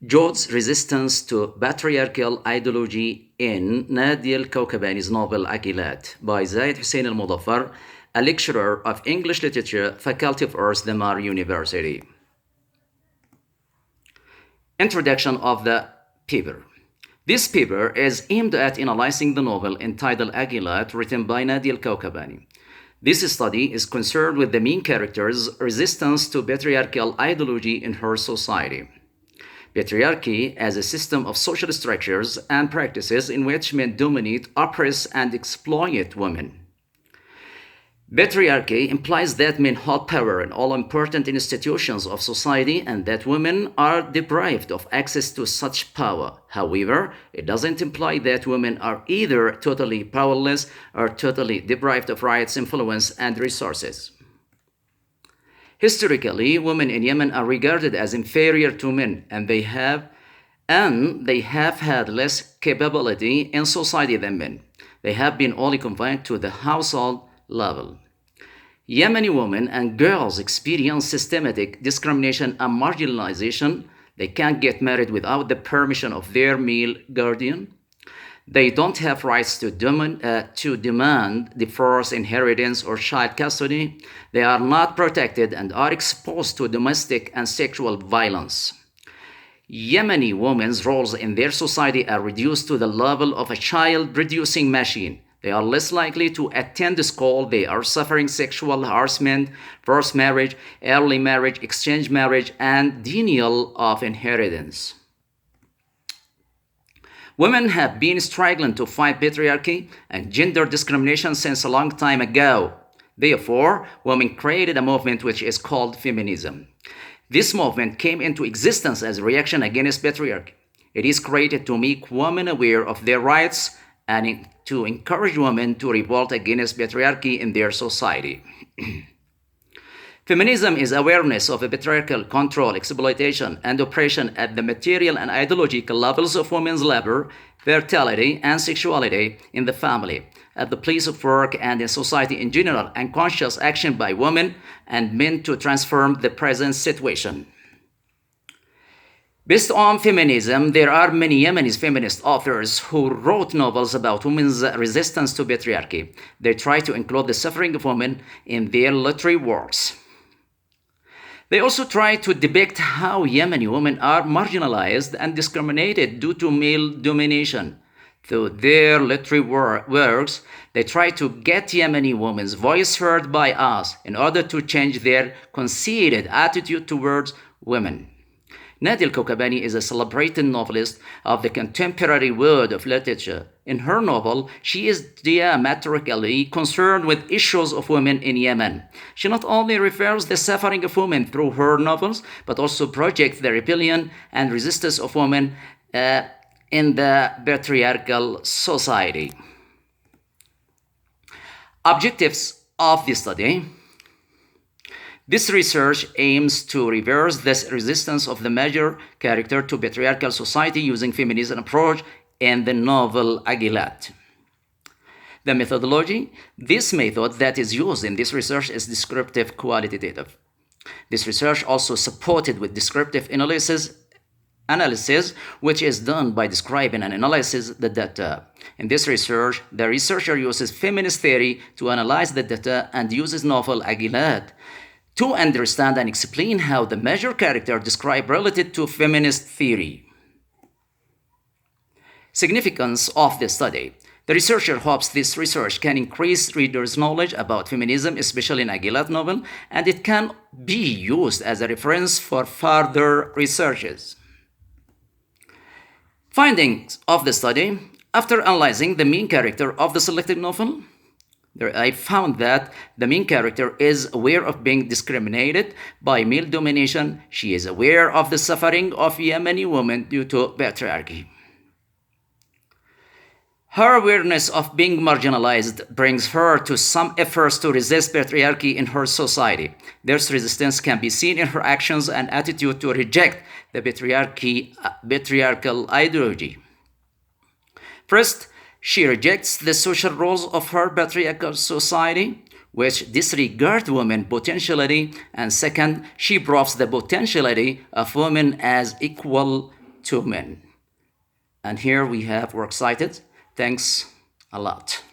Jode's resistance to patriarchal ideology in Nadia al-Kawkabani's novel Aqilat by Zaid Hussein al-Mudaffar, a lecturer of English Literature, Faculty of Arts, Damar University. Introduction of the paper. This paper is aimed at analyzing the novel entitled Aqilat, written by Nadia al-Kawkabani. This study is concerned with the main character's resistance to patriarchal ideology in her society. Patriarchy as a system of social structures and practices in which men dominate, oppress, and exploit women. Patriarchy implies that men hold power in all important institutions of society and that women are deprived of access to such power. However, it doesn't imply that women are either totally powerless or totally deprived of rights, influence, and resources. Historically, women in Yemen are regarded as inferior to men, and they have had less capability in society than men. They have been only confined to the household level. Yemeni women and girls experience systematic discrimination and marginalization. They can't get married without the permission of their male guardian. They don't have rights to demand divorce, inheritance, or child custody. They are not protected and are exposed to domestic and sexual violence. Yemeni women's roles in their society are reduced to the level of a child-producing machine. They are less likely to attend school. They are suffering sexual harassment, forced marriage, early marriage, exchange marriage, and denial of inheritance. Women have been struggling to fight patriarchy and gender discrimination since a long time ago. Therefore, women created a movement which is called feminism. This movement came into existence as a reaction against patriarchy. It is created to make women aware of their rights and to encourage women to revolt against patriarchy in their society. Feminism is awareness of a patriarchal control, exploitation, and oppression at the material and ideological levels of women's labor, fertility, and sexuality in the family, at the place of work, and in society in general, and conscious action by women and men to transform the present situation. Based on feminism, there are many Yemeni feminist authors who wrote novels about women's resistance to patriarchy. They try to include the suffering of women in their literary works. They also try to depict how Yemeni women are marginalized and discriminated due to male domination. Through their literary works, they try to get Yemeni women's voice heard by us in order to change their conceited attitude towards women. Nadia al-Kawkabani is a celebrated novelist of the contemporary world of literature. In her novel, she is diametrically concerned with issues of women in Yemen. She not only refers the suffering of women through her novels, but also projects the rebellion and resistance of women in the patriarchal society. Objectives of the study. This research aims to reverse this resistance of the major character to patriarchal society using feminism approach in the novel Aqilat. The methodology. This method that is used in this research is descriptive qualitative. This research also supported with descriptive analysis, which is done by describing and analyzing the data. In this research, the researcher uses feminist theory to analyze the data and uses novel Aqilat to understand and explain how the major character described relative to feminist theory. Significance of the study. The researcher hopes this research can increase readers' knowledge about feminism, especially in Aqilat novel, and it can be used as a reference for further researches. Findings of the study. After analyzing the main character of the selected novel, I found that the main character is aware of being discriminated by male domination. She is aware of the suffering of Yemeni women due to patriarchy. Her awareness of being marginalized brings her to some efforts to resist patriarchy in her society. This resistance can be seen in her actions and attitude to reject the patriarchal ideology. First, she rejects the social roles of her patriarchal society, which disregard women potentiality, and second, she proves the potentiality of women as equal to men. And here we have works cited. Thanks a lot.